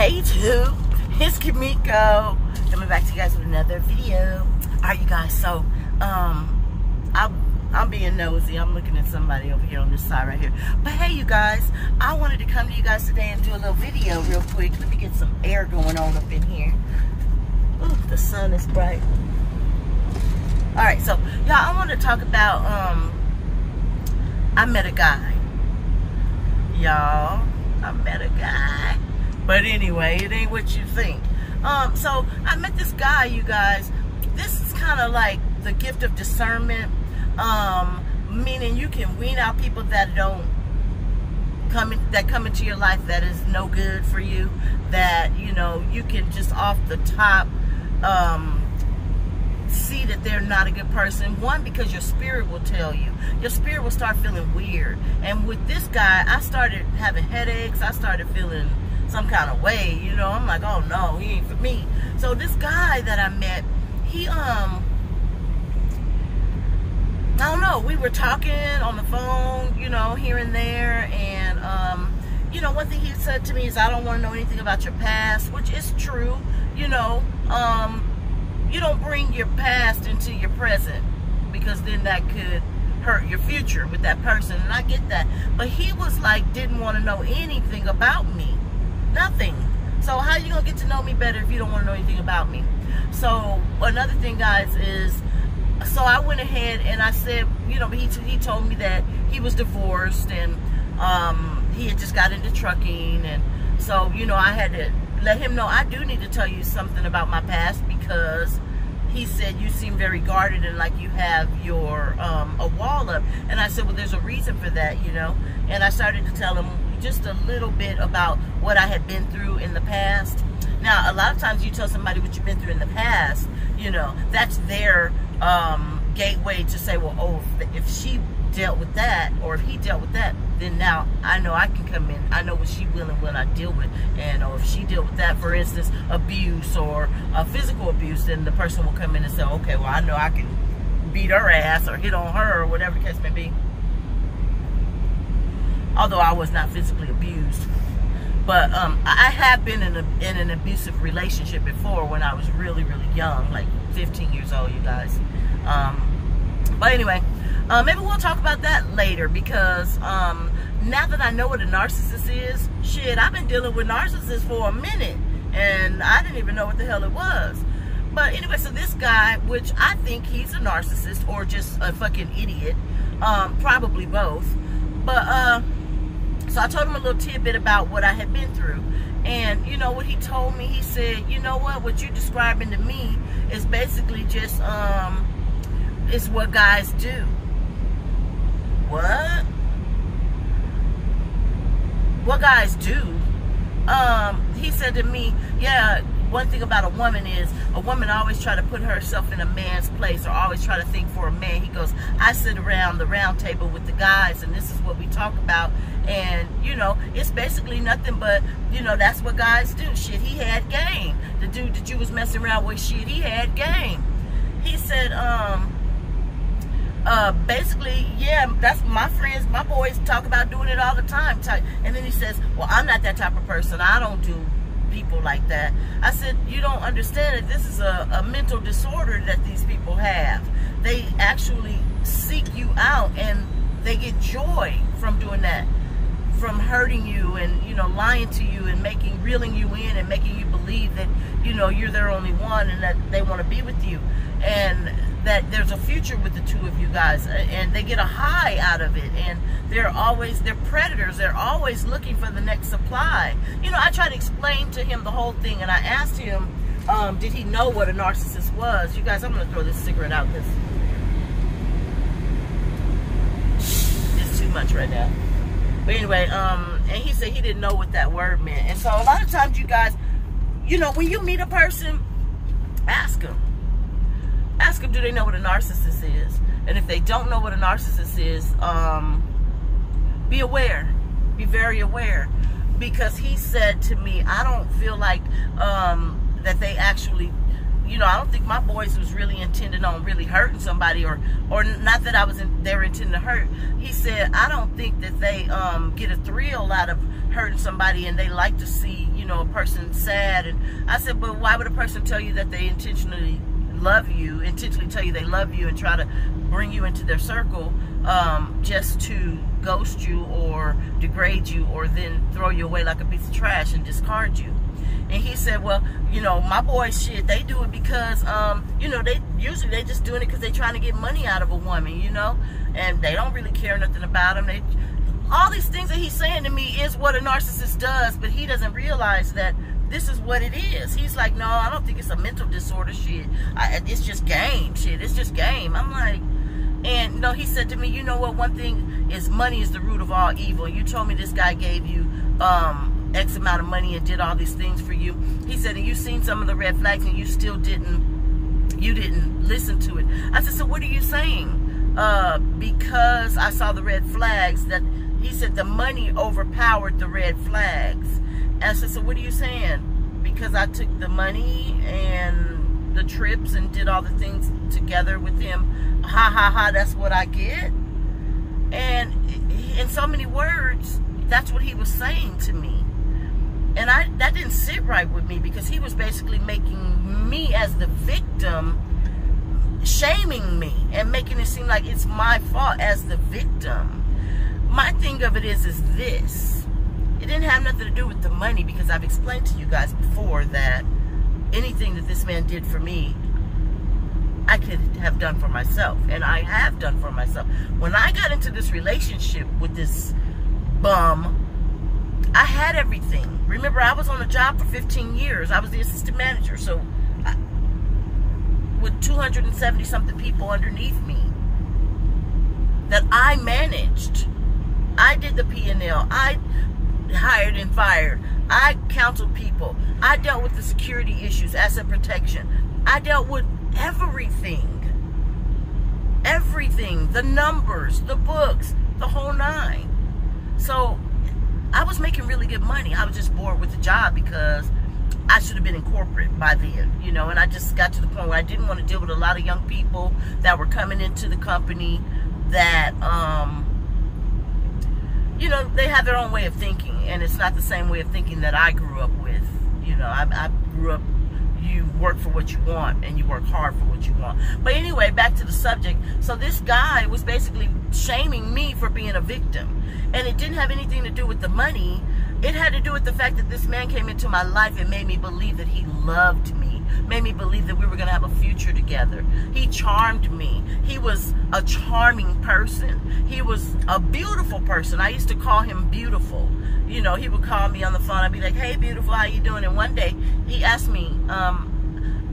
Hey YouTube, it's Kimiko coming back to you guys with another video. Alright you guys, so I'm being nosy. I'm looking at somebody over here on this side right here. But hey you guys, I wanted to come to you guys today and do a little video real quick. Let me get some air going on up in here. Ooh, the sun is bright. Alright, so y'all, I want to talk about I met a guy. Y'all, I met a guy. But anyway, it ain't what you think. So I met this guy, you guys. This is kind of like the gift of discernment. Meaning you can wean out people that come into your life that is no good for you. That, you know, you can just off the top see that they're not a good person. One, because your spirit will tell you. Your spirit will start feeling weird. And with this guy, I started having headaches. I started feeling some kind of way, you know. I'm like, oh no, he ain't for me. So this guy that I met, he I don't know, we were talking on the phone, you know, here and there, and you know, one thing he said to me is, I don't want to know anything about your past, which is true. You know, you don't bring your past into your present, because then that could hurt your future with that person, and I get that. But he was like, didn't want to know anything about me. Nothing. So how you gonna get to know me better if you don't want to know anything about me? So another thing, guys, is, so I went ahead and I said, you know, he told me that he was divorced, and he had just got into trucking, and so, you know, I had to let him know, I do need to tell you something about my past, because he said, you seem very guarded and like you have your a wall up. And I said, well, there's a reason for that, you know. And I started to tell him just a little bit about what I had been through in the past. Now, a lot of times you tell somebody what you've been through in the past, you know, that's their gateway to say, well, oh, if she dealt with that, or if he dealt with that, then now I know I can come in. I know what she will and will not deal with. And or if she dealt with that, for instance, abuse or physical abuse, then the person will come in and say, okay, well, I know I can beat her ass or hit on her or whatever the case may be. Although I was not physically abused. But I have been in an abusive relationship before when I was really, really young, like 15 years old, you guys. But anyway, maybe we'll talk about that later, because now that I know what a narcissist is, shit, I've been dealing with narcissists for a minute, and I didn't even know what the hell it was. But anyway, so this guy, which I think he's a narcissist or just a fucking idiot, probably both. But so I told him a little tidbit about what I had been through. And you know what he told me? He said, you know what you're describing to me is basically just, it's what guys do. What? What guys do? He said to me, yeah, one thing about a woman is, a woman always try to put herself in a man's place, or always try to think for a man. He goes, I sit around the round table with the guys, and this is what we talk about. And, you know, it's basically nothing but, you know, that's what guys do. Shit, he had game. The dude that you was messing around with, shit, he had game. He said, basically, yeah, that's my friends, my boys talk about doing it all the time. And then he says, well, I'm not that type of person. I don't do people like that. I said, you don't understand that this is a mental disorder that these people have. They actually seek you out, and they get joy from doing that, from hurting you and, you know, lying to you and reeling you in and making you believe that, you know, you're their only one and that they want to be with you, and that there's a future with the two of you guys, and they get a high out of it. And they're predators. They're always looking for the next supply. You know, I tried to explain to him the whole thing, and I asked him, did he know what a narcissist was? You guys, I'm going to throw this cigarette out because it's too much right now. But anyway, and he said he didn't know what that word meant. And so a lot of times, you guys, you know, when you meet a person, ask them. Ask them, do they know what a narcissist is? And if they don't know what a narcissist is, be aware. Be very aware. Because he said to me, I don't feel like that they actually, you know, I don't think my boys was really intended on really hurting somebody, or not that I was they were intended to hurt. He said, I don't think that they get a thrill out of hurting somebody, and they like to see, you know, a person sad. And I said, but why would a person tell you that they intentionally tell you they love you and try to bring you into their circle just to ghost you or degrade you, or then throw you away like a piece of trash and discard you? And he said, well, you know, my boys, shit, they do it because, you know, they just doing it because they trying to get money out of a woman, you know, and they don't really care nothing about them. All these things that he's saying to me is what a narcissist does, but he doesn't realize that this is what it is. He's like, no, I don't think it's a mental disorder shit. It's just game shit. It's just game. I'm like, and you know, he said to me, you know what, one thing is, money is the root of all evil. You told me this guy gave you X amount of money and did all these things for you. He said, and you seen some of the red flags and you still didn't listen to it. I said, so what are you saying? Because I saw the red flags, that he said the money overpowered the red flags. And I said, so what are you saying? Because I took the money and the trips and did all the things together with him, ha ha ha, that's what I get? And in so many words, that's what he was saying to me. And that didn't sit right with me, because he was basically making me as the victim, shaming me and making it seem like it's my fault as the victim. My thing of it is this. It didn't have nothing to do with the money, because I've explained to you guys before that anything that this man did for me, I could have done for myself. And I have done for myself. When I got into this relationship with this bum, I had everything. Remember, I was on the job for 15 years. I was the assistant manager, so with 270 something people underneath me that I managed. I did the P&L. I hired and fired. I counseled people. I dealt with the security issues, asset protection. I dealt with everything. Everything. The numbers, the books, the whole nine. So I was making really good money. I was just bored with the job, because I should have been in corporate by then, you know, and I just got to the point where I didn't want to deal with a lot of young people that were coming into the company that, you know, they have their own way of thinking, and it's not the same way of thinking that I grew up with. You know, I grew up, you work for what you want and you work hard for what you want. But anyway, back to the subject. So this guy was basically shaming me for being a victim. And it didn't have anything to do with the money. It had to do with the fact that this man came into my life and made me believe that he loved me. Made me believe that we were going to have a future together. He charmed me. He was a charming person. He was a beautiful person. I used to call him beautiful. You know, he would call me on the phone. I'd be like, hey, beautiful, how you doing? And one day he asked me,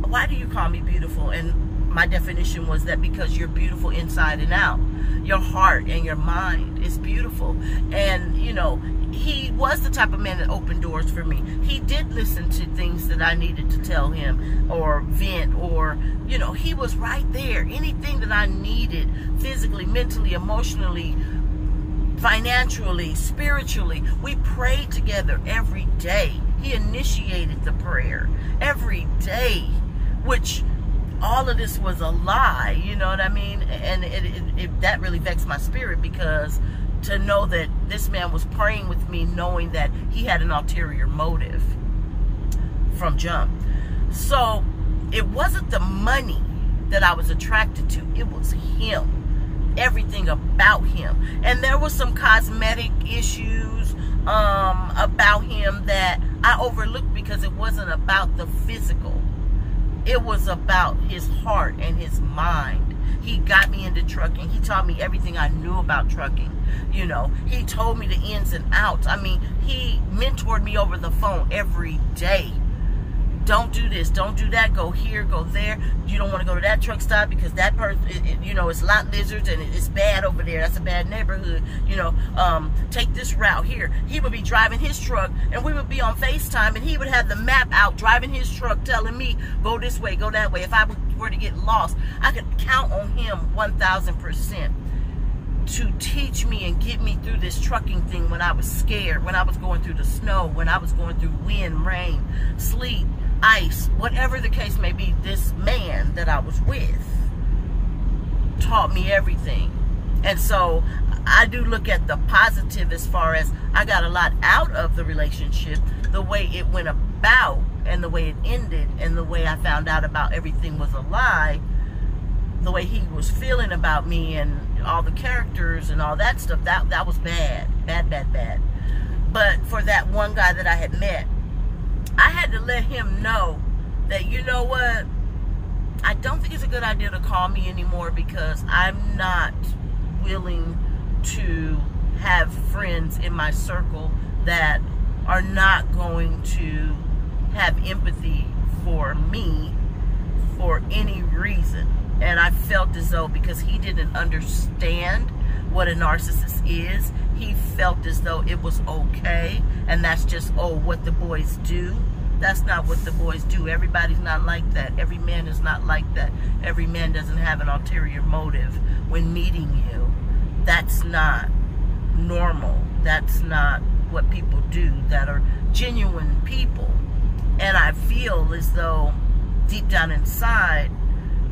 why do you call me beautiful? And my definition was that because you're beautiful inside and out. Your heart and your mind is beautiful. And, you know, he was the type of man that opened doors for me. He did listen to things that I needed to tell him or vent, or, you know, he was right there. Anything that I needed physically, mentally, emotionally, financially, spiritually, we prayed together every day. He initiated the prayer every day, which all of this was a lie, you know what I mean? And that really vexed my spirit, because to know that this man was praying with me knowing that he had an ulterior motive from jump. So it wasn't the money that I was attracted to, it was him. Everything about him. And there was some cosmetic issues about him that I overlooked, because it wasn't about the physical. It was about his heart and his mind. He got me into trucking. He taught me everything I knew about trucking. You know, he told me the ins and outs. I mean, he mentored me over the phone every day. Don't do this, don't do that, go here, go there. You don't want to go to that truck stop because that person, you know, it's lot lizards and it's bad over there. That's a bad neighborhood. You know, take this route here. He would be driving his truck and we would be on FaceTime and he would have the map out driving his truck telling me, go this way, go that way. If I were to get lost, I could count on him 1000%. to teach me and get me through this trucking thing when I was scared, when I was going through the snow, when I was going through wind, rain, sleet, ice, whatever the case may be. This man that I was with taught me everything. And so I do look at the positive as far as I got a lot out of the relationship, the way it went about and the way it ended and the way I found out about everything was a lie, the way he was feeling about me and all the characters and all that stuff. That was bad. But for that one guy that I had met, I had to let him know that, you know what, I don't think it's a good idea to call me anymore, because I'm not willing to have friends in my circle that are not going to have empathy for me for any reason. And I felt as though, because he didn't understand what a narcissist is, he felt as though it was okay, and that's just, oh, what the boys do. That's not what the boys do. Everybody's not like that. Every man is not like that. Every man doesn't have an ulterior motive when meeting you. That's not normal. That's not what people do that are genuine people. And I feel as though deep down inside,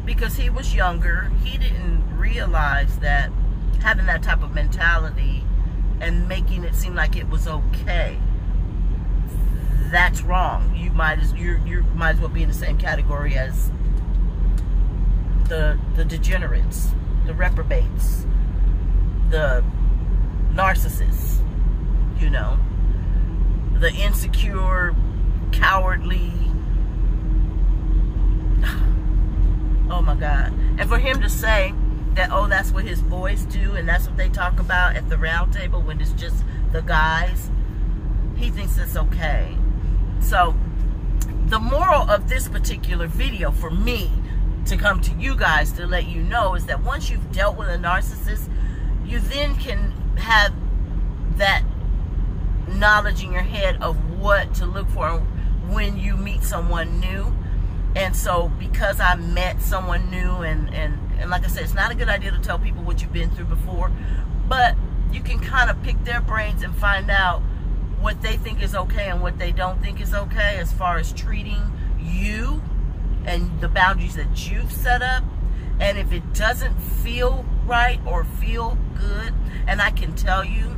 because he was younger, he didn't realize that having that type of mentality and making it seem like it was okay, that's wrong. You might as well be in the same category as the degenerates, the reprobates, the narcissists, you know, the insecure, cowardly. Oh my God. And for him to say that, oh, that's what his boys do and that's what they talk about at the round table when it's just the guys, he thinks it's okay. So the moral of this particular video for me to come to you guys to let you know is that once you've dealt with a narcissist, you then can have that knowledge in your head of what to look for when you meet someone new. And so because I met someone new, and like I said, it's not a good idea to tell people what you've been through before, but you can kind of pick their brains and find out what they think is okay and what they don't think is okay as far as treating you and the boundaries that you've set up. And if it doesn't feel right or feel good, and I can tell you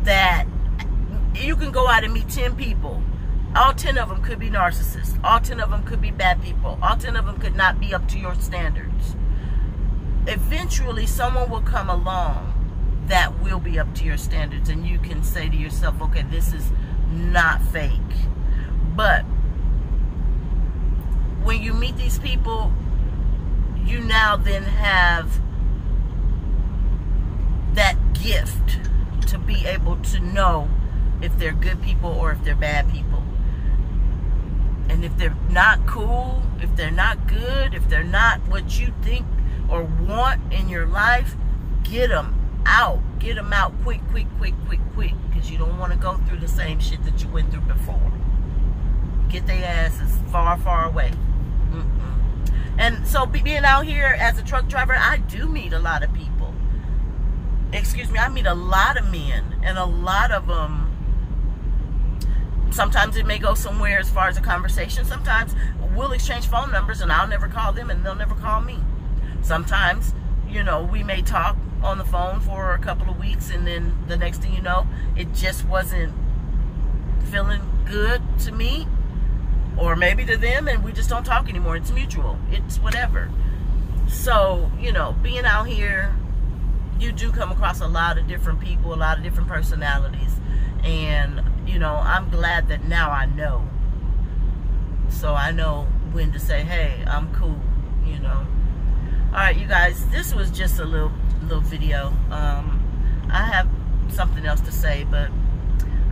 that you can go out and meet 10 people. All 10 of them could be narcissists. All 10 of them could be bad people. All 10 of them could not be up to your standards. Eventually, someone will come along that will be up to your standards, and you can say to yourself, okay, this is not fake. But when you meet these people, you now then have that gift to be able to know if they're good people or if they're bad people. And if they're not cool, if they're not good, if they're not what you think or want in your life, get them out. Get them out quick, because you don't want to go through the same shit that you went through before. Get their asses far away. And so being out here as a truck driver, I do meet a lot of people. Excuse me, I meet a lot of men, and a lot of them, sometimes it may go somewhere as far as a conversation. Sometimes we'll exchange phone numbers and I'll never call them and they'll never call me. Sometimes, you know, we may talk on the phone for a couple of weeks and then the next thing you know, it just wasn't feeling good to me or maybe to them, and we just don't talk anymore. It's mutual. It's whatever. So, you know, being out here, you do come across a lot of different people, a lot of different personalities. And, you know, I'm glad that now I know. So I know when to say, hey, I'm cool, you know. Alright, you guys, this was just a little video. I have something else to say, but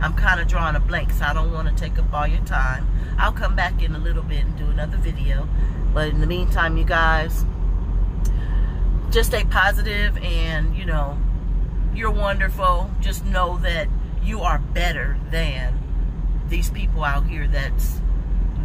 I'm kind of drawing a blank, so I don't want to take up all your time. I'll come back in a little bit and do another video. But in the meantime, you guys, just stay positive, and, you know, you're wonderful. Just know that you are better than these people out here that's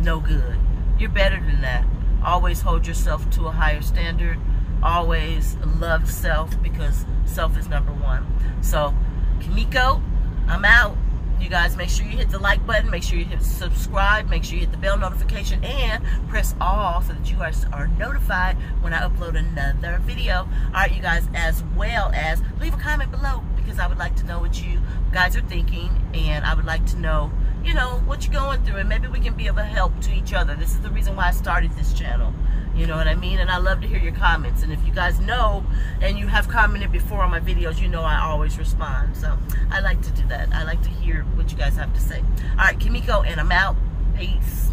no good. You're better than that. Always hold yourself to a higher standard. always love self, because self is number one. So, Kimiko, I'm out. You guys, make sure you hit the like button, make sure you hit subscribe, make sure you hit the bell notification, and press all so that you guys are notified when I upload another video. Alright, you guys, as well as leave a comment below, because I would like to know what you guys are thinking, and I would like to know, you know, what you're going through, and maybe we can be of a help to each other. This is the reason why I started this channel. You know what I mean? And I love to hear your comments. And if you guys know and you have commented before on my videos, you know I always respond. So I like to do that. I like to hear what you guys have to say. All right, Kimiko, and I'm out. Peace.